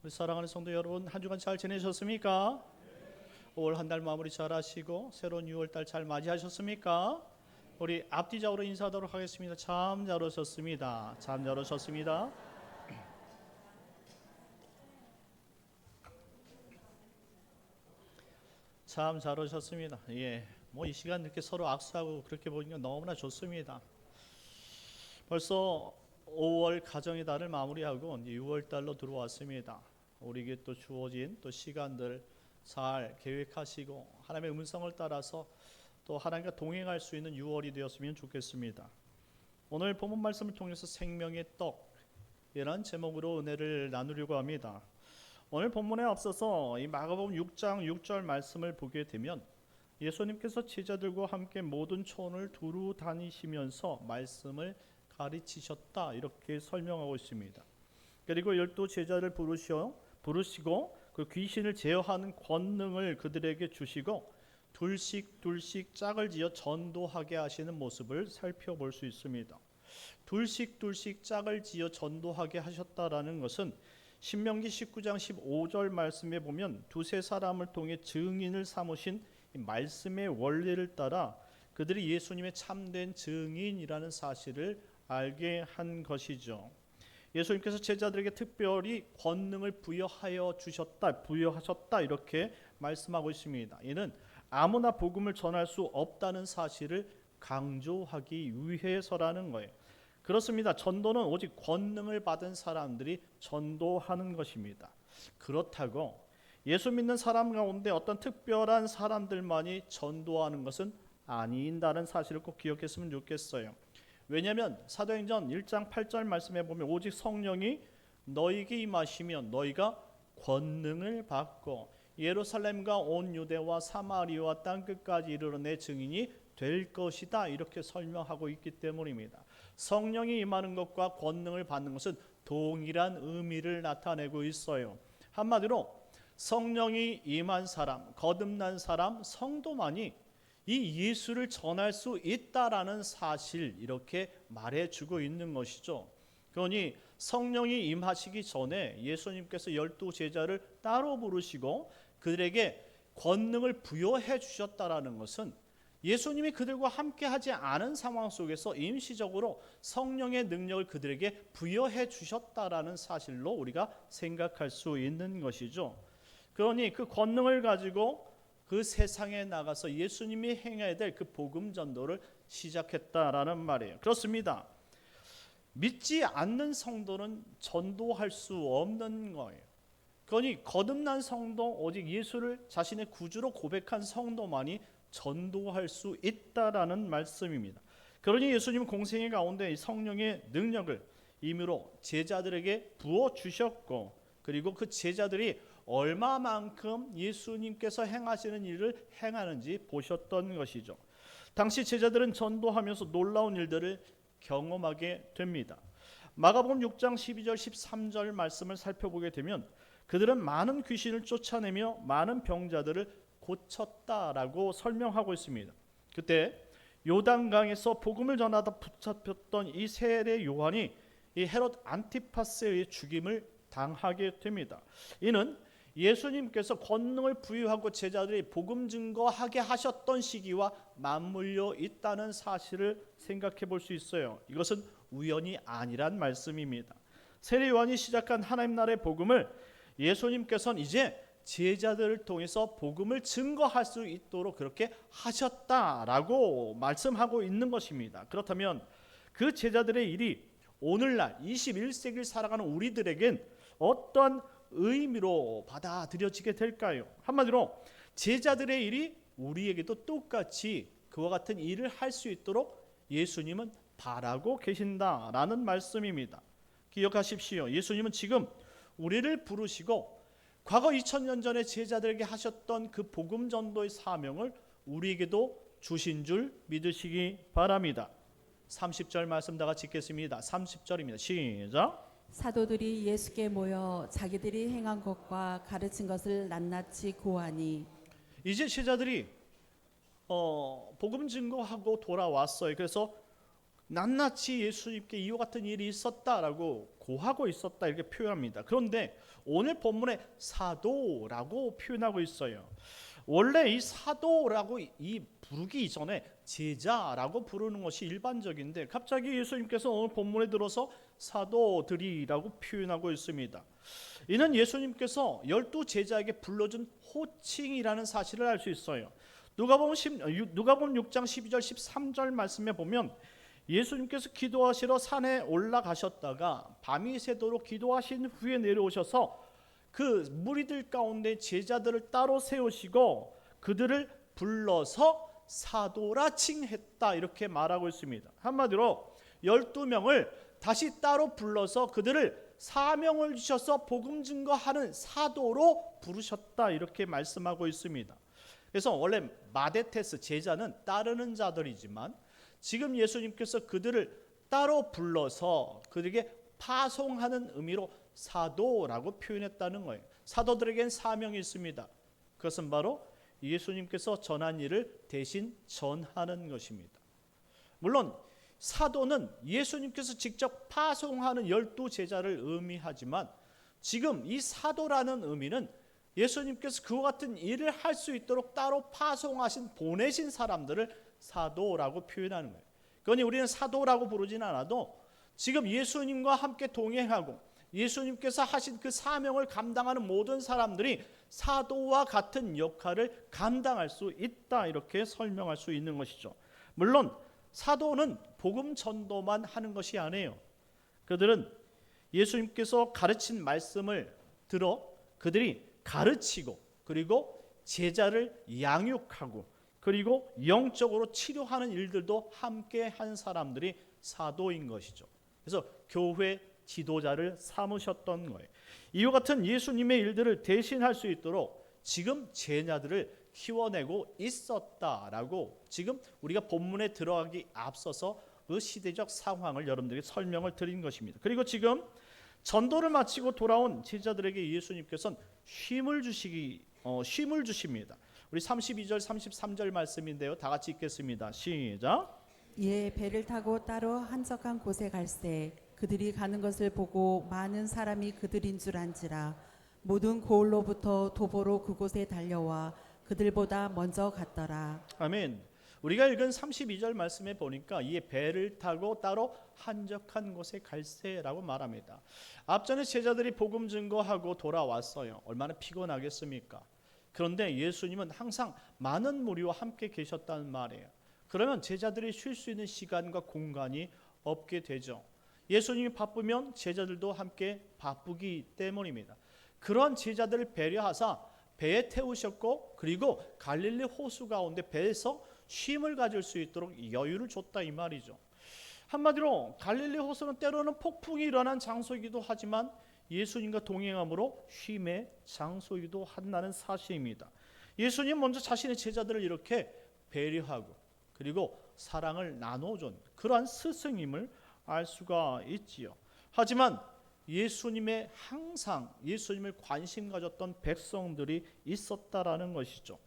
우리 사랑하는 성도 여러분, 한 주간 잘 지내셨습니까? 5월 한 달 마무리 잘 하시고 새로운 6월 달 잘 맞이하셨습니까? 우리 앞뒤적으로 인사하도록 하겠습니다. 참 잘 오셨습니다. 참 잘 오셨습니다. 참 잘 오셨습니다. 예, 뭐 이 시간 이렇게 서로 악수하고 그렇게 보니까 너무나 좋습니다. 벌써 5월 가정의 달을 마무리하고 6월 달로 들어왔습니다. 우리에게 또 주어진 또 시간들 잘 계획하시고 하나님의 음성을 따라서 또 하나님과 동행할 수 있는 6월이 되었으면 좋겠습니다. 오늘 본문 말씀을 통해서 생명의 떡이라는 제목으로 은혜를 나누려고 합니다. 오늘 본문에 앞서서 이 마가복음 6장 6절 말씀을 보게 되면 예수님께서 제자들과 함께 모든 촌을 두루 다니시면서 말씀을 가르치셨다 이렇게 설명하고 있습니다. 그리고 12 제자를 부르시고 그 귀신을 제어하는 권능을 그들에게 주시고 둘씩 짝을 지어 전도하게 하시는 모습을 살펴볼 수 있습니다. 둘씩 짝을 지어 전도하게 하셨다라는 것은 신명기 19장 15절 말씀에 보면 두세 사람을 통해 증인을 삼으신 말씀의 원리를 따라 그들이 예수님의 참된 증인이라는 사실을 알게 한 것이죠. 예수님께서 제자들에게 특별히 권능을 부여하셨다 이렇게 말씀하고 있습니다. 이는 아무나 복음을 전할 수 없다는 사실을 강조하기 위해서라는 거예요. 그렇습니다. 전도는 오직 권능을 받은 사람들이 전도하는 것입니다. 그렇다고 예수 믿는 사람 가운데 어떤 특별한 사람들만이 전도하는 것은 아닌다는 사실을 꼭 기억했으면 좋겠어요. 왜냐하면 사도행전 1장 8절 말씀에 보면 오직 성령이 너희에게 임하시면 너희가 권능을 받고 예루살렘과 온 유대와 사마리아와 땅끝까지 이르러 내 증인이 될 것이다 이렇게 설명하고 있기 때문입니다. 성령이 임하는 것과 권능을 받는 것은 동일한 의미를 나타내고 있어요. 한마디로 성령이 임한 사람, 거듭난 사람, 성도만이 이 예수를 전할 수 있다라는 사실 이렇게 말해주고 있는 것이죠. 그러니 성령이 임하시기 전에 예수님께서 12 제자를 따로 부르시고 그들에게 권능을 부여해 주셨다라는 것은 예수님이 그들과 함께 하지 않은 상황 속에서 임시적으로 성령의 능력을 그들에게 부여해 주셨다라는 사실로 우리가 생각할 수 있는 것이죠. 그러니 그 권능을 가지고 그 세상에 나가서 예수님이 행해야 될 그 복음 전도를 시작했다라는 말이에요. 그렇습니다. 믿지 않는 성도는 전도할 수 없는 거예요. 그러니 거듭난 성도, 오직 예수를 자신의 구주로 고백한 성도만이 전도할 수 있다라는 말씀입니다. 그러니 예수님은 공생의 가운데 이 성령의 능력을 임의로 제자들에게 부어 주셨고 그리고 그 제자들이 얼마만큼 예수님께서 행하시는 일을 행하는지 보셨던 것이죠. 당시 제자들은 전도하면서 놀라운 일들을 경험하게 됩니다. 마가복음 6장 12절 13절 말씀을 살펴보게 되면 그들은 많은 귀신을 쫓아내며 많은 병자들을 고쳤다라고 설명하고 있습니다. 그때 요단강에서 복음을 전하다 붙잡혔던 이 세례 요한이 이 헤롯 안티파스의 죽임을 당하게 됩니다. 이는 예수님께서 권능을 부여하고 제자들이 복음 증거하게 하셨던 시기와 맞물려 있다는 사실을 생각해 볼 수 있어요. 이것은 우연이 아니란 말씀입니다. 세례 요한이 시작한 하나님 나라의 복음을 예수님께서는 이제 제자들을 통해서 복음을 증거할 수 있도록 그렇게 하셨다라고 말씀하고 있는 것입니다. 그렇다면 그 제자들의 일이 오늘날 21세기를 살아가는 우리들에겐 어떤 의미로 받아들여지게 될까요? 한마디로 제자들의 일이 우리에게도 똑같이 그와 같은 일을 할 수 있도록 예수님은 바라고 계신다라는 말씀입니다. 기억하십시오. 예수님은 지금 우리를 부르시고 과거 2000년 전에 제자들에게 하셨던 그 복음 전도의 사명을 우리에게도 주신 줄 믿으시기 바랍니다. 30절 말씀 다 같이 읽겠습니다. 30절입니다. 시작. 사도들이 예수께 모여 자기들이 행한 것과 가르친 것을 낱낱이 고하니 이제 제자들이 복음 증거하고 돌아왔어요. 그래서 낱낱이 예수님께 이와 같은 일이 있었다라고 고하고 있었다 이렇게 표현합니다. 그런데 오늘 본문에 사도라고 표현하고 있어요. 원래 이 사도라고 이 부르기 이전에 제자라고 부르는 것이 일반적인데 갑자기 예수님께서 오늘 본문에 들어서 사도들이라고 표현하고 있습니다. 이는 예수님께서 12제자에게 불러준 호칭이라는 사실을 알 수 있어요. 누가복음 6장 12절 13절 말씀에 보면 예수님께서 기도하시러 산에 올라가셨다가 밤이 새도록 기도하신 후에 내려오셔서 그 무리들 가운데 제자들을 따로 세우시고 그들을 불러서 사도라 칭했다 이렇게 말하고 있습니다. 한마디로 12명을 다시 따로 불러서 그들을 사명을 주셔서 복음 증거하는 사도로 부르셨다 이렇게 말씀하고 있습니다. 그래서 원래 마데테스 제자는 따르는 자들이지만 지금 예수님께서 그들을 따로 불러서 그들에게 파송하는 의미로 사도라고 표현했다는 거예요. 사도들에겐 사명이 있습니다. 그것은 바로 예수님께서 전한 일을 대신 전하는 것입니다. 물론 사도는 예수님께서 직접 파송하는 12제자를 의미하지만 지금 이 사도라는 의미는 예수님께서 그와 같은 일을 할 수 있도록 따로 파송하신 보내신 사람들을 사도라고 표현하는 거예요. 그러니 우리는 사도라고 부르진 않아도 지금 예수님과 함께 동행하고 예수님께서 하신 그 사명을 감당하는 모든 사람들이 사도와 같은 역할을 감당할 수 있다 이렇게 설명할 수 있는 것이죠. 물론 사도는 복음 전도만 하는 것이 아니에요. 그들은 예수님께서 가르친 말씀을 들어 그들이 가르치고 그리고 제자를 양육하고 그리고 영적으로 치료하는 일들도 함께 한 사람들이 사도인 것이죠. 그래서 교회 지도자를 삼으셨던 거예요. 이와 같은 예수님의 일들을 대신할 수 있도록 지금 제자들을 키워내고 있었다라고 지금 우리가 본문에 들어가기 앞서서 그 시대적 상황을 여러분들에게 설명을 드린 것입니다. 그리고 지금 전도를 마치고 돌아온 제자들에게 예수님께서는 쉼을 주십니다. 우리 32절 33절 말씀인데요. 다 같이 읽겠습니다. 시작. 이에 배를 타고 따로 한적한 곳에 갈새 그들이 가는 것을 보고 많은 사람이 그들인 줄 안지라 모든 고을로부터 도보로 그곳에 달려와 그들보다 먼저 갔더라. 아멘. 우리가 읽은 32절 말씀에 보니까 이 배를 타고 따로 한적한 곳에 갈새라고 말합니다. 앞전에 제자들이 복음 증거하고 돌아왔어요. 얼마나 피곤하겠습니까? 그런데 예수님은 항상 많은 무리와 함께 계셨다는 말이에요. 그러면 제자들이 쉴 수 있는 시간과 공간이 없게 되죠. 예수님이 바쁘면 제자들도 함께 바쁘기 때문입니다. 그런 제자들을 배려하사 배에 태우셨고 그리고 갈릴리 호수 가운데 배에서 쉼을 가질 수 있도록 여유를 줬다 이 말이죠. 한마디로 갈릴리 호수는 때로는 폭풍이 일어난 장소이기도 하지만 예수님과 동행함으로 쉼의 장소이기도 한다는 사실입니다. 예수님 먼저 자신의 제자들을 이렇게 배려하고 그리고 사랑을 나눠준 그러한 스승임을 알 수가 있지요. 하지만 예수님의 항상 예수님을 관심 가졌던 백성들이 있었다라는 것이죠.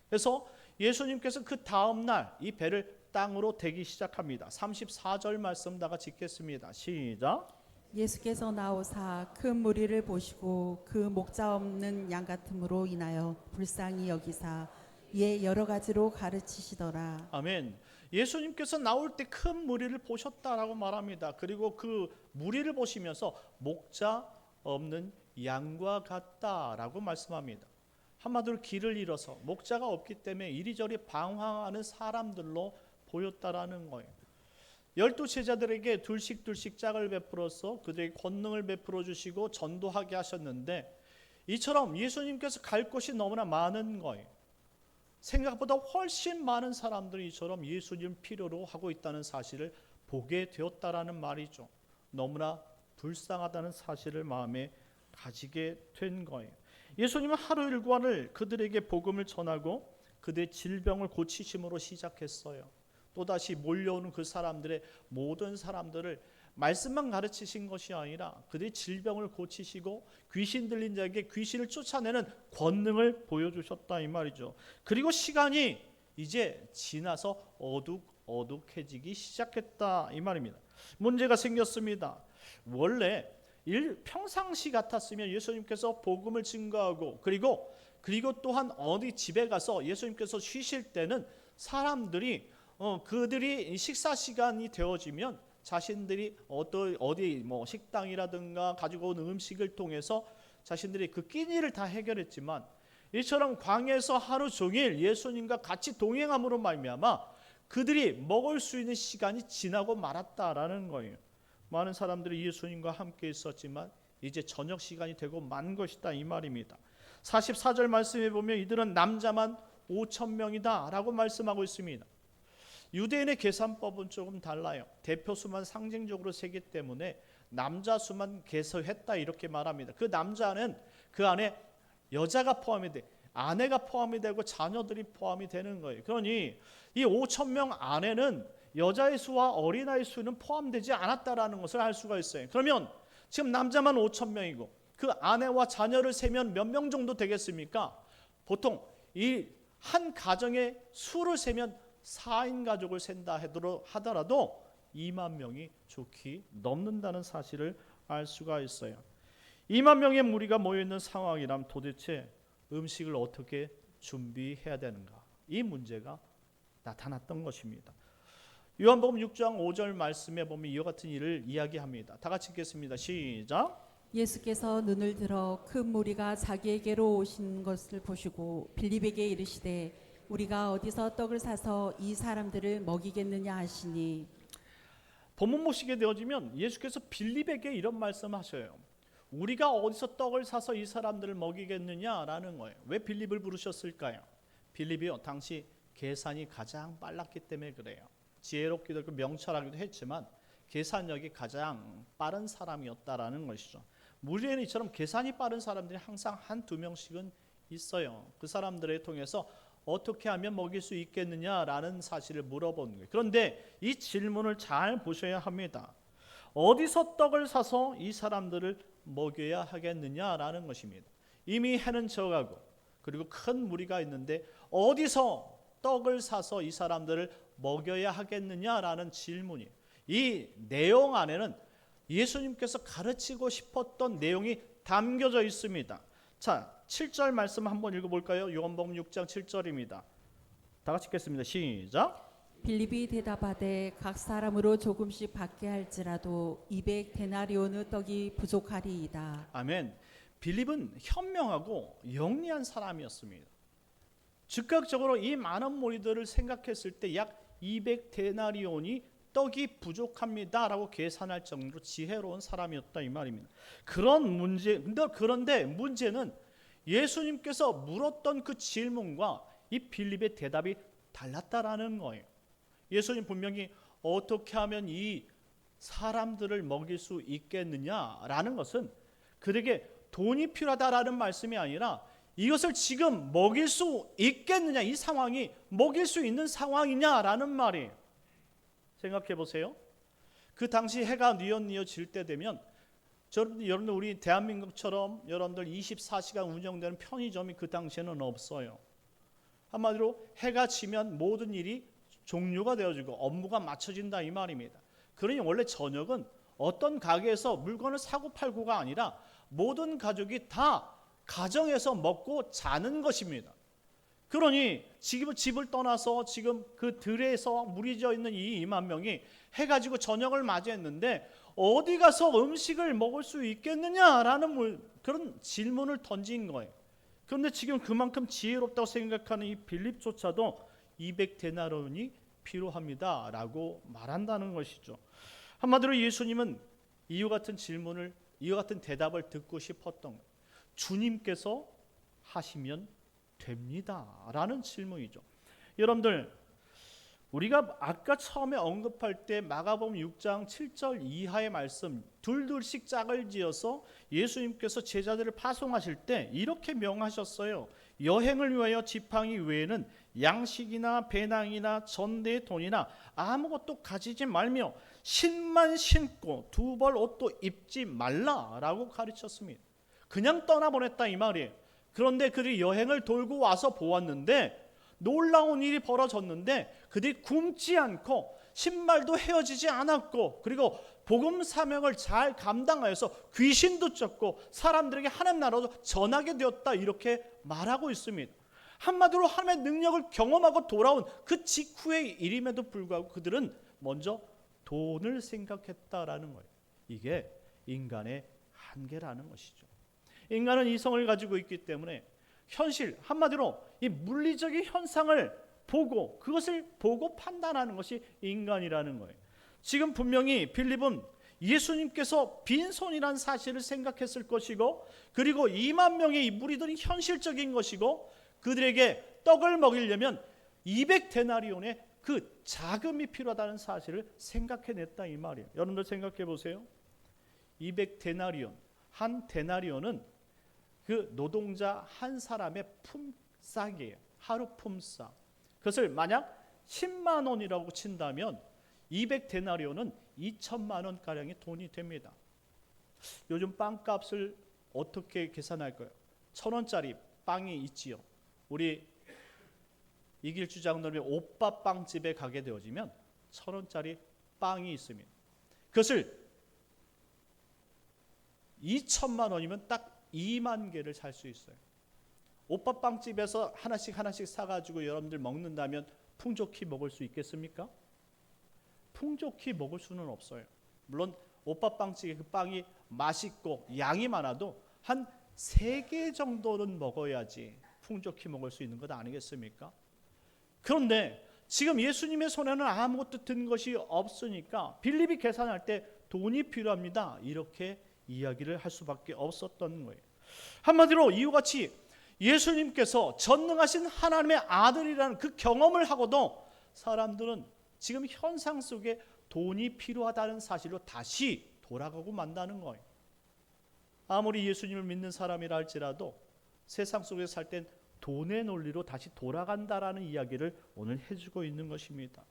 그래서 예수님께서 그 다음 날 이 배를 땅으로 대기 시작합니다. 34절 말씀 다 같이 읽겠습니다. 시작. 예수께서 나오사 큰 무리를 보시고 그 목자 없는 양 같음으로 인하여 불쌍히 여기사 이에 여러 가지로 가르치시더라. 아멘. 예수님께서 나올 때 큰 무리를 보셨다라고 말합니다. 그리고 그 무리를 보시면서 목자 없는 양과 같다라고 말씀합니다. 한마디로 길을 잃어서 목자가 없기 때문에 이리저리 방황하는 사람들로 보였다라는 거예요. 12제자들에게 둘씩 짝을 베풀어서 그들에게 권능을 베풀어 주시고 전도하게 하셨는데 이처럼 예수님께서 갈 곳이 너무나 많은 거예요. 생각보다 훨씬 많은 사람들이 이처럼 예수님을 필요로 하고 있다는 사실을 보게 되었다라는 말이죠. 너무나 불쌍하다는 사실을 마음에 가지게 된 거예요. 예수님은 하루 일과를 그들에게 복음을 전하고 그들의 질병을 고치심으로 시작했어요. 또다시 몰려오는 그 사람들의 모든 사람들을 말씀만 가르치신 것이 아니라 그들의 질병을 고치시고 귀신 들린 자에게 귀신을 쫓아내는 권능을 보여주셨다 이 말이죠. 그리고 시간이 이제 지나서 어둑해지기 시작했다 이 말입니다. 문제가 생겼습니다. 원래 평상시 같았으면 예수님께서 복음을 증거하고 그리고 또한 어디 집에 가서 예수님께서 쉬실 때는 사람들이 그들이 식사 시간이 되어지면 자신들이 어디 뭐 식당이라든가 가지고 온 음식을 통해서 자신들이 그 끼니를 다 해결했지만, 이처럼 광야에서 하루 종일 예수님과 같이 동행함으로 말미암아 그들이 먹을 수 있는 시간이 지나고 말았다라는 거예요. 많은 사람들이 예수님과 함께 있었지만 이제 저녁 시간이 되고 만 것이다 이 말입니다. 44절 말씀에 보면 이들은 남자만 5,000명이다 라고 말씀하고 있습니다. 유대인의 계산법은 조금 달라요. 대표 수만 상징적으로 세기 때문에 남자 수만 계산했다 이렇게 말합니다. 그 남자는 그 안에 여자가 포함이 돼, 아내가 포함이 되고 자녀들이 포함이 되는 거예요. 그러니 이 5,000명 안에는 여자의 수와 어린아이 수는 포함되지 않았다라는 것을 알 수가 있어요. 그러면 지금 남자만 5,000명이고 그 아내와 자녀를 세면 몇 명 정도 되겠습니까? 보통 이 한 가정의 수를 세면 4인 가족을 센다 하더라도 2만 명이 좋게 넘는다는 사실을 알 수가 있어요. 2만 명의 무리가 모여있는 상황이라면 도대체 음식을 어떻게 준비해야 되는가? 이 문제가 나타났던 것입니다. 요한복음 6장 5절 말씀에 보면 이와 같은 일을 이야기합니다. 다 같이 읽겠습니다. 시작. 예수께서 눈을 들어 큰 무리가 자기에게로 오신 것을 보시고 빌립에게 이르시되 우리가 어디서 떡을 사서 이 사람들을 먹이겠느냐 하시니. 본문 보시게 되어지면 예수께서 빌립에게 이런 말씀하셔요. 우리가 어디서 떡을 사서 이 사람들을 먹이겠느냐라는 거예요. 왜 빌립을 부르셨을까요? 빌립이요, 당시 계산이 가장 빨랐기 때문에 그래요. 지혜롭기도 했고 명철하기도 했지만 계산력이 가장 빠른 사람이었다라는 것이죠. 무리에는 이처럼 계산이 빠른 사람들이 항상 한두 명씩은 있어요. 그 사람들을 통해서 어떻게 하면 먹일 수 있겠느냐라는 사실을 물어보는 거예요. 그런데 이 질문을 잘 보셔야 합니다. 어디서 떡을 사서 이 사람들을 먹여야 하겠느냐라는 것입니다. 이미 해는 져가고 그리고 큰 무리가 있는데 어디서 떡을 사서 이 사람들을 먹여야 하겠느냐라는 질문이, 이 내용 안에는 예수님께서 가르치고 싶었던 내용이 담겨져 있습니다. 자, 7절 말씀 한번 읽어볼까요? 요한복음 6장 7절입니다. 다 같이 읽겠습니다. 시작. 빌립이 대답하되 각 사람으로 조금씩 받게 할지라도 200데나리온의 떡이 부족하리이다. 아멘. 빌립은 현명하고 영리한 사람이었습니다. 즉각적으로 이 많은 무리들을 생각했을 때 약 200데나리온이 떡이 부족합니다라고 계산할 정도로 지혜로운 사람이었다 이 말입니다. 그런데 문제는 예수님께서 물었던 그 질문과 이 빌립의 대답이 달랐다라는 거예요. 예수님 분명히 어떻게 하면 이 사람들을 먹일 수 있겠느냐라는 것은 그에게 돈이 필요하다라는 말씀이 아니라 이것을 지금 먹일 수 있겠느냐, 이 상황이 먹일 수 있는 상황이냐라는 말이에요. 생각해 보세요. 그 당시 해가 뉘엿뉘엿 질 때 되면 여러분들 우리 대한민국처럼 여러분들 24시간 운영되는 편의점이 그 당시에는 없어요. 한마디로 해가 지면 모든 일이 종료가 되어지고 업무가 맞춰진다 이 말입니다. 그러니 원래 저녁은 어떤 가게에서 물건을 사고 팔고가 아니라 모든 가족이 다 가정에서 먹고 자는 것입니다. 그러니 지금 집을 떠나서 지금 그 들에서 무리져 있는 이 2만 명이 해가지고 저녁을 맞이했는데 어디 가서 음식을 먹을 수 있겠느냐라는 그런 질문을 던진 거예요. 그런데 지금 그만큼 지혜롭다고 생각하는 이 빌립조차도 200데나리온이 필요합니다라고 말한다는 것이죠. 한마디로 예수님은 이와 같은 질문을, 이와 같은 대답을 듣고 싶었던 거예요. 주님께서 하시면 됩니다라는 질문이죠. 여러분들, 우리가 아까 처음에 언급할 때 마가복음 6장 7절 이하의 말씀 둘둘씩 짝을 지어서 예수님께서 제자들을 파송하실 때 이렇게 명하셨어요. 여행을 위하여 지팡이 외에는 양식이나 배낭이나 전대의 돈이나 아무것도 가지지 말며 신만 신고 두 벌 옷도 입지 말라라고 가르쳤습니다. 그냥 떠나보냈다 이 말이에요. 그런데 그들이 여행을 돌고 와서 보았는데 놀라운 일이 벌어졌는데 그들이 굶지 않고 신발도 헤어지지 않았고, 그리고 복음 사명을 잘 감당하여서 귀신도 쫓고 사람들에게 하나님 나라도 전하게 되었다, 이렇게 말하고 있습니다. 한마디로 하나님의 능력을 경험하고 돌아온 그 직후의 일임에도 불구하고 그들은 먼저 돈을 생각했다라는 거예요. 이게 인간의 한계라는 것이죠. 인간은 이성을 가지고 있기 때문에 현실, 한마디로 이 물리적인 현상을 보고 그것을 보고 판단하는 것이 인간이라는 거예요. 지금 분명히 빌립은 예수님께서 빈손이라는 사실을 생각했을 것이고, 그리고 2만 명의 이 무리들이 현실적인 것이고, 그들에게 떡을 먹이려면 200데나리온의 그 자금이 필요하다는 사실을 생각해냈다, 이 말이에요. 여러분들 생각해 보세요. 200데나리온, 한 데나리온은 그 노동자 한 사람의 품삯이에요. 하루 품삯. 그것을 만약 10만 원이라고 친다면 200데나리온은 2천만 원가량의 돈이 됩니다. 요즘 빵값을 어떻게 계산할까요? 1,000원짜리 빵이 있지요. 우리 이길주 장로님의 오빠빵집에 가게 되어지면 1,000원짜리 빵이 있습니다. 그것을 2천만 원이면 딱 2만 개를 살 수 있어요. 오빠빵집에서 하나씩 사가지고 여러분들 먹는다면 풍족히 먹을 수 있겠습니까? 풍족히 먹을 수는 없어요. 물론 오빠빵집의 그 빵이 맛있고 양이 많아도 한 3개 정도는 먹어야지 풍족히 먹을 수 있는 것 아니겠습니까? 그런데 지금 예수님의 손에는 아무것도 든 것이 없으니까 빌립이 계산할 때 돈이 필요합니다, 이렇게 이야기를 할 수밖에 없었던 거예요. 한마디로 이와 같이 예수님께서 전능하신 하나님의 아들이라는 그 경험을 하고도 사람들은 지금 현상 속에 돈이 필요하다는 사실로 다시 돌아가고 만다는 거예요. 아무리 예수님을 믿는 사람이라 할지라도 세상 속에서 살 땐 돈의 논리로 다시 돌아간다라는 이야기를 오늘 해주고 있는 것입니다.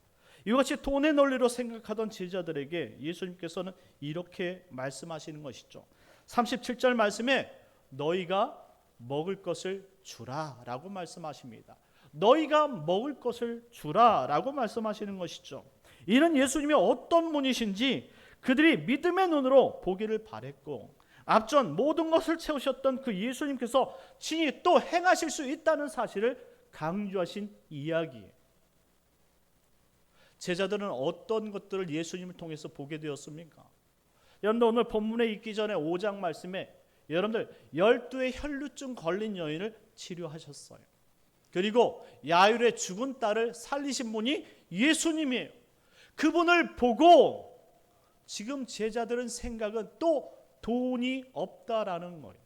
이와 같이 돈의 논리로 생각하던 제자들에게 예수님께서는 이렇게 말씀하시는 것이죠. 37절 말씀에 너희가 먹을 것을 주라 라고 말씀하십니다. 너희가 먹을 것을 주라 라고 말씀하시는 것이죠. 이는 예수님이 어떤 분이신지 그들이 믿음의 눈으로 보기를 바랬고, 앞전 모든 것을 채우셨던 그 예수님께서 친히 또 행하실 수 있다는 사실을 강조하신 이야기예요. 제자들은 어떤 것들을 예수님을 통해서 보게 되었습니까? 여러분들 오늘 본문에 있기 전에 5장 말씀에 여러분들 12의 혈루증 걸린 여인을 치료하셨어요. 그리고 야율의 죽은 딸을 살리신 분이 예수님이에요. 그분을 보고 지금 제자들은 생각은 또 돈이 없다라는 거예요.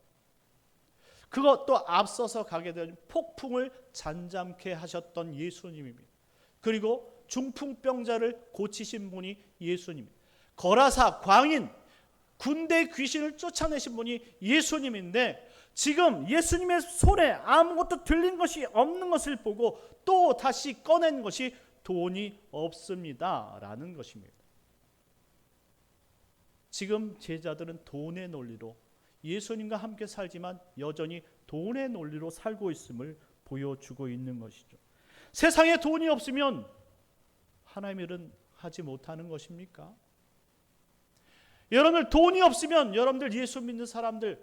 그것도 앞서서 가게 된 폭풍을 잠잠케 하셨던 예수님입니다. 그리고 중풍병자를 고치신 분이 예수님입니다. 거라사 광인 군대 귀신을 쫓아내신 분이 예수님인데, 지금 예수님의 손에 아무것도 들린 것이 없는 것을 보고 또 다시 꺼낸 것이 돈이 없습니다 라는 것입니다. 지금 제자들은 돈의 논리로 예수님과 함께 살지만 여전히 돈의 논리로 살고 있음을 보여주고 있는 것이죠. 세상에 돈이 없으면 하나님의 일은 하지 못하는 것입니까? 여러분들 돈이 없으면 여러분들 예수 믿는 사람들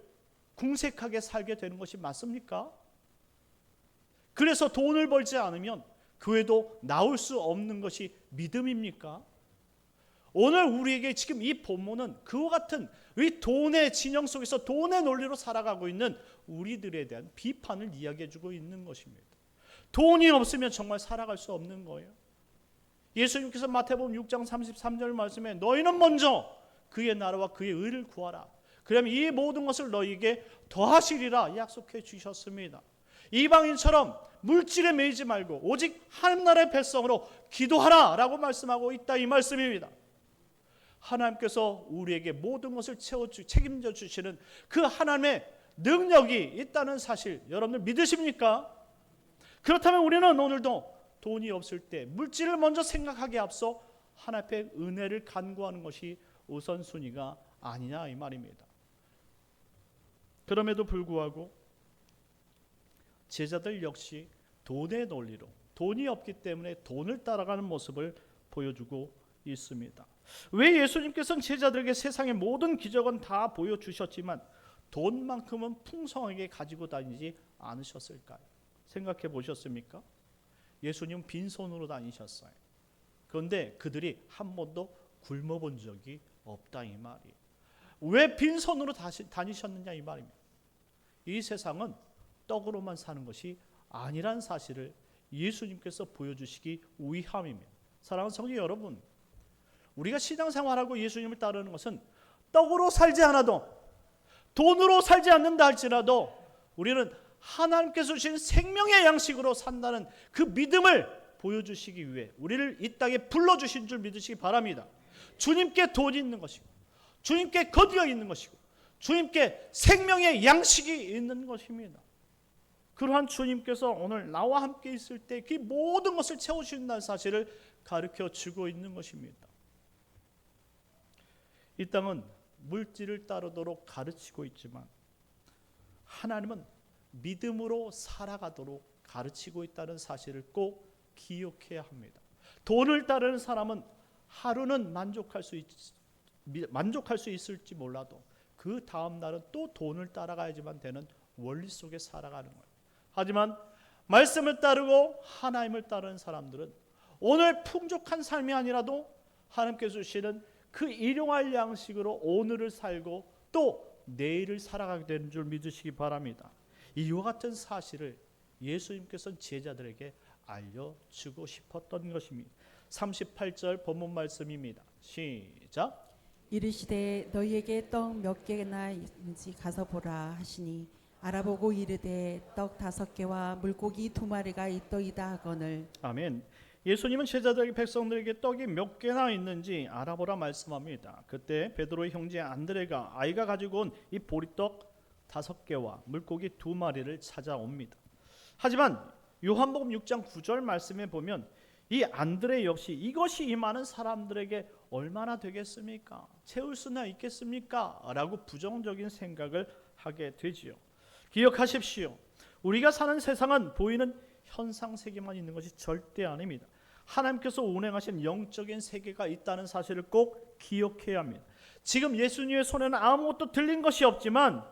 궁색하게 살게 되는 것이 맞습니까? 그래서 돈을 벌지 않으면 교회도 나올 수 없는 것이 믿음입니까? 오늘 우리에게 지금 이 본문은 그와 같은 이 돈의 진영 속에서 돈의 논리로 살아가고 있는 우리들에 대한 비판을 이야기해주고 있는 것입니다. 돈이 없으면 정말 살아갈 수 없는 거예요. 예수님께서 마태복음 6장 33절 말씀에 너희는 먼저 그의 나라와 그의 의를 구하라. 그러면 이 모든 것을 너희에게 더하시리라 약속해 주셨습니다. 이방인처럼 물질에 매이지 말고 오직 하나님 나라의 백성으로 기도하라 라고 말씀하고 있다, 이 말씀입니다. 하나님께서 우리에게 모든 것을 책임져 주시는 그 하나님의 능력이 있다는 사실 여러분들 믿으십니까? 그렇다면 우리는 오늘도 돈이 없을 때 물질을 먼저 생각하기에 앞서 하나님 앞에 은혜를 간구하는 것이 우선순위가 아니냐 이 말입니다. 그럼에도 불구하고 제자들 역시 돈의 논리로 돈이 없기 때문에 돈을 따라가는 모습을 보여주고 있습니다. 왜 예수님께서는 제자들에게 세상의 모든 기적은 다 보여주셨지만 돈만큼은 풍성하게 가지고 다니지 않으셨을까요? 생각해 보셨습니까? 예수님 빈손으로 다니셨어요. 그런데 그들이 한 번도 굶어본 적이 없다 이 말이에요. 왜 빈손으로 다니셨느냐 이 말입니다. 이 세상은 떡으로만 사는 것이 아니란 사실을 예수님께서 보여주시기 위함입니다. 사랑하는 성도 여러분, 우리가 신앙생활하고 예수님을 따르는 것은 떡으로 살지 않아도, 돈으로 살지 않는다 할지라도 우리는 하나님께서 주신 생명의 양식으로 산다는 그 믿음을 보여주시기 위해 우리를 이 땅에 불러주신 줄 믿으시기 바랍니다. 주님께 돈이 있는 것이고, 주님께 거두어 있는 것이고, 주님께 생명의 양식이 있는 것입니다. 그러한 주님께서 오늘 나와 함께 있을 때 그 모든 것을 채우신다는 사실을 가르쳐 주고 있는 것입니다. 이 땅은 물질을 따르도록 가르치고 있지만 하나님은 믿음으로 살아가도록 가르치고 있다는 사실을 꼭 기억해야 합니다. 돈을 따르는 사람은 하루는 만족할 수 있을지 몰라도 그 다음 날은 또 돈을 따라가야지만 되는 원리 속에 살아가는 거예요. 하지만 말씀을 따르고 하나님을 따르는 사람들은 오늘 풍족한 삶이 아니라도 하나님께서 주시는 그 일용할 양식으로 오늘을 살고 또 내일을 살아가게 되는 줄 믿으시기 바랍니다. 이와 같은 사실을 예수님께서는 제자들에게 알려주고 싶었던 것입니다. 38절 본문 말씀입니다. 시작. 이르시되 너희에게 떡 몇 개나 있는지 가서 보라 하시니 알아보고 이르되 떡 5개와 물고기 2마리가 있더이다 하거늘. 아멘. 예수님은 제자들에게 백성들에게 떡이 몇 개나 있는지 알아보라 말씀합니다. 그때 베드로의 형제 안드레가 아이가 가지고 온 이 보리떡 5개와 물고기 2마리를 찾아옵니다. 하지만 요한복음 6장 9절 말씀에 보면 이 안드레 역시 이것이 이 많은 사람들에게 얼마나 되겠습니까? 채울 수나 있겠습니까? 라고 부정적인 생각을 하게 되지요. 기억하십시오. 우리가 사는 세상은 보이는 현상 세계만 있는 것이 절대 아닙니다. 하나님께서 운행하신 영적인 세계가 있다는 사실을 꼭 기억해야 합니다. 지금 예수님의 손에는 아무것도 들린 것이 없지만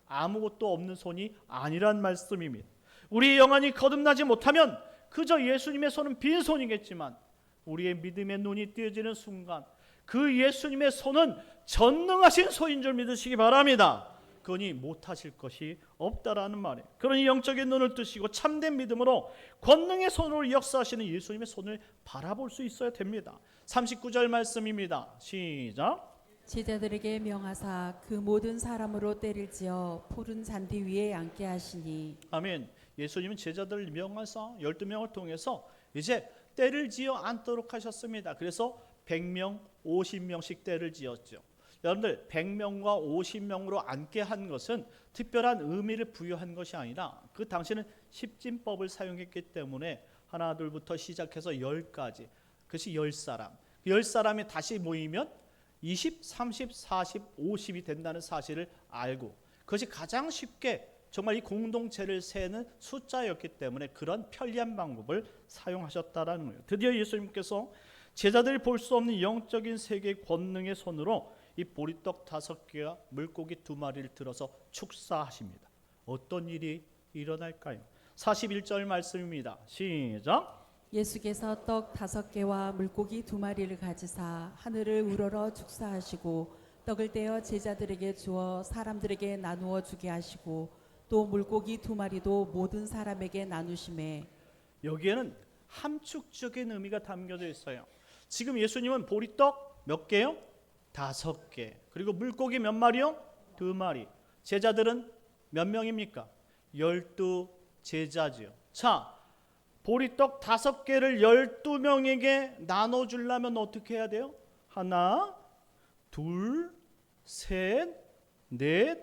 아무것도 없는 손이 아니란 말씀입니다. 우리의 영안이 거듭나지 못하면 그저 예수님의 손은 빈손이겠지만 우리의 믿음의 눈이 띄어지는 순간 그 예수님의 손은 전능하신 손인 줄 믿으시기 바랍니다. 그러니 못하실 것이 없다라는 말이에요. 그러니 영적인 눈을 뜨시고 참된 믿음으로 권능의 손으로 역사하시는 예수님의 손을 바라볼 수 있어야 됩니다. 39절 말씀입니다. 시작. 제자들에게 명하사 그 모든 사람으로 때를 지어 푸른 잔디 위에 앉게 하시니. 아멘. 예수님은 제자들을 명하사 12명을 통해서 이제 때를 지어 앉도록 하셨습니다. 그래서 100명, 50명씩 때를 지었죠. 여러분들 100명과 50명으로 앉게 한 것은 특별한 의미를 부여한 것이 아니라 그 당시는 십진법을 사용했기 때문에 하나 둘부터 시작해서 10까지, 그것이 10사람, 10사람이 다시 모이면 20, 30, 40, 50이 된다는 사실을 알고 그것이 가장 쉽게 정말 이 공동체를 세는 숫자였기 때문에 그런 편리한 방법을 사용하셨다라는 거예요. 드디어 예수님께서 제자들이 볼 수 없는 영적인 세계의 권능의 손으로 이 보리떡 5개와 물고기 2마리를 들어서 축사하십니다. 어떤 일이 일어날까요? 41절 말씀입니다. 시작. 예수께서 떡 5개와 물고기 2마리를 가지사 하늘을 우러러 축사하시고 떡을 떼어 제자들에게 주어 사람들에게 나누어 주게 하시고 또 물고기 2마리도 모든 사람에게 나누심에. 여기에는 함축적인 의미가 담겨져 있어요. 지금 예수님은 보리떡 몇 개요? 5개. 그리고 물고기 몇 마리요? 2마리. 제자들은 몇 명입니까? 12 제자지요. 자, 보리떡 5개를 12명에게 나눠주려면 어떻게 해야 돼요? 하나, 둘, 셋, 넷,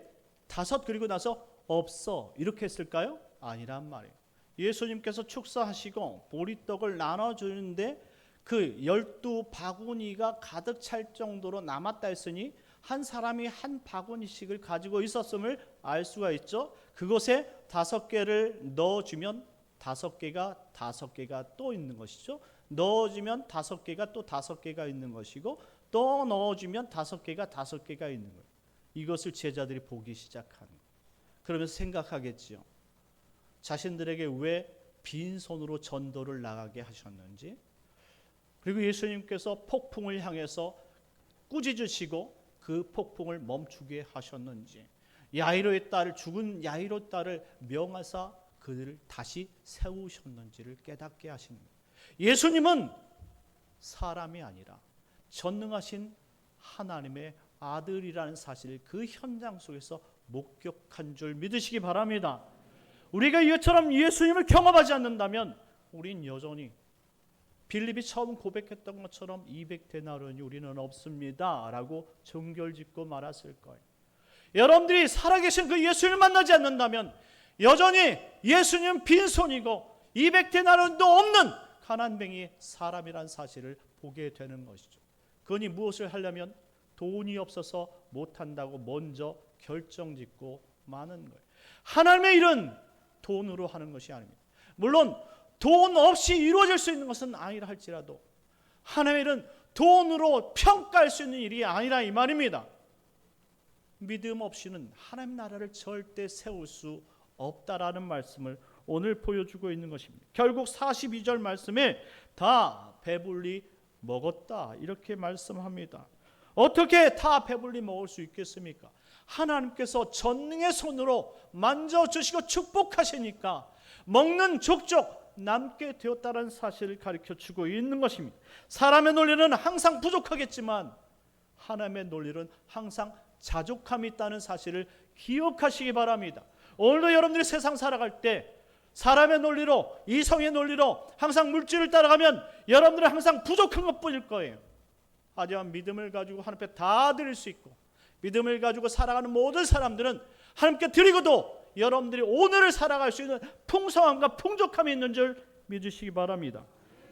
5 그리고 나서 없어. 이렇게 했을까요? 아니란 말이에요. 예수님께서 축사하시고 보리떡을 나눠주는데 그 12바구니가 가득 찰 정도로 남았다 했으니 한 사람이 한 바구니씩을 가지고 있었음을 알 수가 있죠. 그곳에 5개를 넣어주면 다섯 개가 또 있는 것이죠. 넣어주면 5개가 또 5개가 있는 것이고 또 넣어주면 5개가 있는 거예요. 이것을 제자들이 보기 시작하는 거예요. 그러면서 생각하겠지요. 자신들에게 왜 빈손으로 전도를 나가게 하셨는지, 그리고 예수님께서 폭풍을 향해서 꾸짖으시고 그 폭풍을 멈추게 하셨는지, 죽은 야이로 딸을 명하사 그들을 다시 세우셨는지를 깨닫게 하시는 거예요. 예수님은 사람이 아니라 전능하신 하나님의 아들이라는 사실을 그 현장 속에서 목격한 줄 믿으시기 바랍니다. 우리가 이처럼 예수님을 경험하지 않는다면 우린 여전히 빌립이 처음 고백했던 것처럼 200데나리온이 우리는 없습니다 라고 정결짓고 말았을 거예요. 여러분들이 살아계신 그 예수님을 만나지 않는다면 여전히 예수님 빈손이고 200데나리온도 없는 가난뱅이 사람이란 사실을 보게 되는 것이죠. 그러니 무엇을 하려면 돈이 없어서 못한다고 먼저 결정짓고 마는 거예요. 하나님의 일은 돈으로 하는 것이 아닙니다. 물론 돈 없이 이루어질 수 있는 것은 아니라 할지라도 하나님의 일은 돈으로 평가할 수 있는 일이 아니라 이 말입니다. 믿음 없이는 하나님 나라를 절대 세울 수 없다라는 말씀을 오늘 보여주고 있는 것입니다. 결국 42절 말씀에 다 배불리 먹었다 이렇게 말씀합니다. 어떻게 다 배불리 먹을 수 있겠습니까? 하나님께서 전능의 손으로 만져주시고 축복하시니까 먹는 족족 남게 되었다는 사실을 가르쳐주고 있는 것입니다. 사람의 논리는 항상 부족하겠지만 하나님의 논리는 항상 자족함이 있다는 사실을 기억하시기 바랍니다. 오늘도 여러분들이 세상 살아갈 때 사람의 논리로, 이성의 논리로 항상 물질을 따라가면 여러분들은 항상 부족한 것뿐일 거예요. 하지만 믿음을 가지고 하나님 앞에 다 드릴 수 있고 믿음을 가지고 살아가는 모든 사람들은 하나님께 드리고도 여러분들이 오늘을 살아갈 수 있는 풍성함과 풍족함이 있는 줄 믿으시기 바랍니다.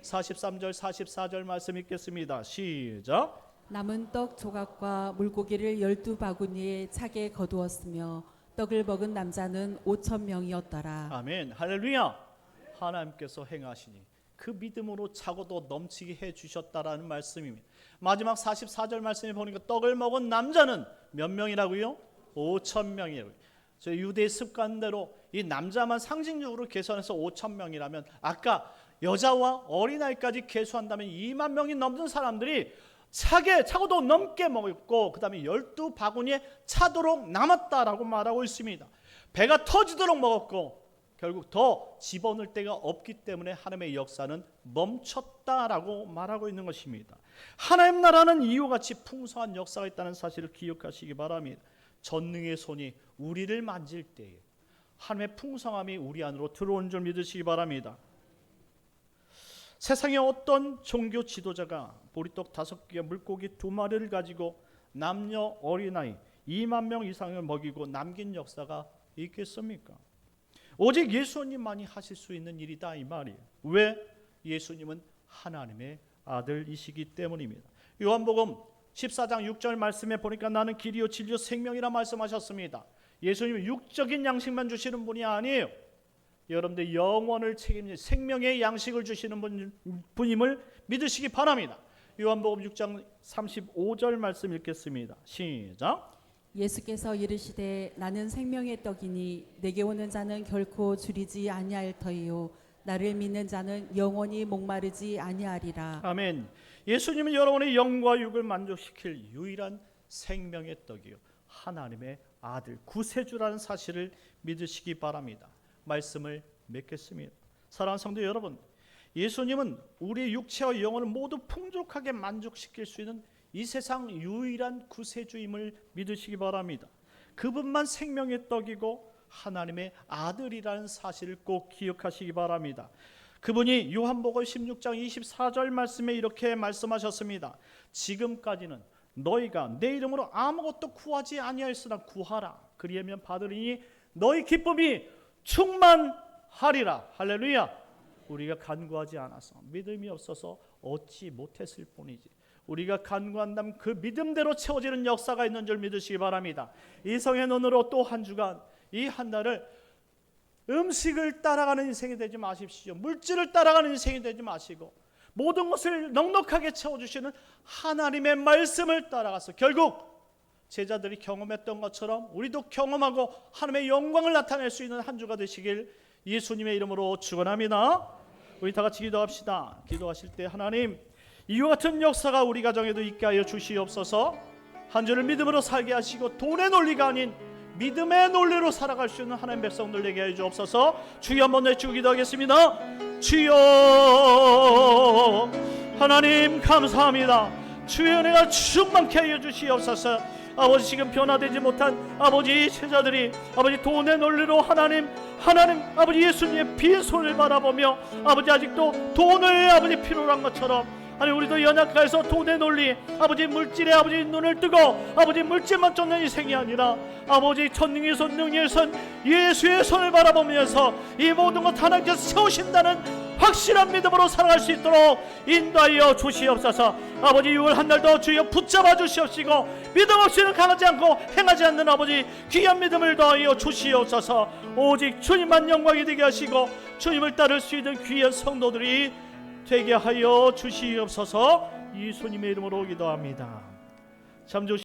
43절 44절 말씀 읽겠습니다. 시작. 남은 떡 조각과 물고기를 12바구니에 차게 거두었으며 떡을 먹은 남자는 5,000명이었더라. 아멘. 할렐루야. 하나님께서 행하시니 그 믿음으로 차고도 넘치게 해주셨다라는 말씀입니다. 마지막 44절 말씀에 보니까 떡을 먹은 남자는 몇 명이라고요? 5,000명이라고요. 저 유대 습관대로 이 남자만 상징적으로 계산해서 5,000명이라면 아까 여자와 어린아이까지 계수한다면 2만 명이 넘는 사람들이 차고도 넘게 먹었고 그 다음에 12바구니에 차도록 남았다라고 말하고 있습니다. 배가 터지도록 먹었고 결국 더 집어넣을 데가 없기 때문에 하나님의 역사는 멈췄다라고 말하고 있는 것입니다. 하나님 나라는 이와 같이 풍성한 역사가 있다는 사실을 기억하시기 바랍니다. 전능의 손이 우리를 만질 때에 하나님의 풍성함이 우리 안으로 들어온 줄 믿으시기 바랍니다. 세상에 어떤 종교 지도자가 보리떡 5개, 물고기 2마리를 가지고 남녀 어린아이 2만 명 이상을 먹이고 남긴 역사가 있겠습니까? 오직 예수님만이 하실 수 있는 일이다 이 말이에요. 왜? 예수님은 하나님의 아들이시기 때문입니다. 요한복음 14장 6절 말씀에 보니까 나는 길이요 진리요 생명이라 말씀하셨습니다. 예수님은 육적인 양식만 주시는 분이 아니에요. 여러분들 영원을 책임지는 생명의 양식을 주시는 분임을 믿으시기 바랍니다. 요한복음 6장 35절 말씀 읽겠습니다. 시작. 예수께서 이르시되 나는 생명의 떡이니 내게 오는 자는 결코 줄이지 아니할 터이요 나를 믿는 자는 영원히 목마르지 아니하리라. 아멘. 예수님은 여러분의 영과 육을 만족시킬 유일한 생명의 떡이요 하나님의 아들 구세주라는 사실을 믿으시기 바랍니다. 말씀을 맺겠습니다. 사랑하는 성도 여러분, 예수님은 우리의 육체와 영혼을 모두 풍족하게 만족시킬 수 있는 이 세상 유일한 구세주임을 믿으시기 바랍니다. 그분만 생명의 떡이고 하나님의 아들이라는 사실을 꼭 기억하시기 바랍니다. 그분이 요한복음 16장 24절 말씀에 이렇게 말씀하셨습니다. 지금까지는 너희가 내 이름으로 아무것도 구하지 아니하였으나 구하라 그리하면 받으리니 너희 기쁨이 충만하리라. 할렐루야. 우리가 간구하지 않아서 믿음이 없어서 얻지 못했을 뿐이지 우리가 간구한다면 그 믿음대로 채워지는 역사가 있는 줄 믿으시기 바랍니다. 이 성의 눈으로 또 한 주간 이 한 달을 음식을 따라가는 인생이 되지 마십시오. 물질을 따라가는 인생이 되지 마시고 모든 것을 넉넉하게 채워주시는 하나님의 말씀을 따라가서 결국 제자들이 경험했던 것처럼 우리도 경험하고 하나님의 영광을 나타낼 수 있는 한 주가 되시길 예수님의 이름으로 축원합니다. 우리 다 같이 기도합시다. 기도하실 때 하나님, 이와 같은 역사가 우리 가정에도 있게 하여 주시옵소서. 한 주를 믿음으로 살게 하시고 돈의 논리가 아닌 믿음의 논리로 살아갈 수 있는 하나님 백성들 되게 하여 주옵소서. 주여 한번 외치고 기도하겠습니다. 주여, 하나님 감사합니다. 주의 은혜가 충만케 하여 주시옵소서. 아버지, 지금 변화되지 못한 아버지 제자들이 아버지 돈의 논리로 하나님 아버지 예수님의 빈손을 바라보며 아버지 아직도 돈을 아버지 필요로 한 것처럼 아니 우리도 연약해서 돈의 논리 아버지 물질에 아버지 눈을 뜨고 아버지 물질만 쫓는 인생이 아니라 아버지 천능의 손 능의 손 예수의 손을 바라보면서 이 모든 것 하나님께서 세우신다는 확실한 믿음으로 살아갈 수 있도록 인도하여 주시옵소서. 아버지 6월 한 날도 주여 붙잡아 주시옵시고 믿음 없이는 강하지 않고 행하지 않는 아버지 귀한 믿음을 더하여 주시옵소서. 오직 주님만 영광이 되게 하시고 주님을 따를 수 있는 귀한 성도들이 되게 하여 주시옵소서. 예수님의 이름으로 기도합니다. 참 좋으신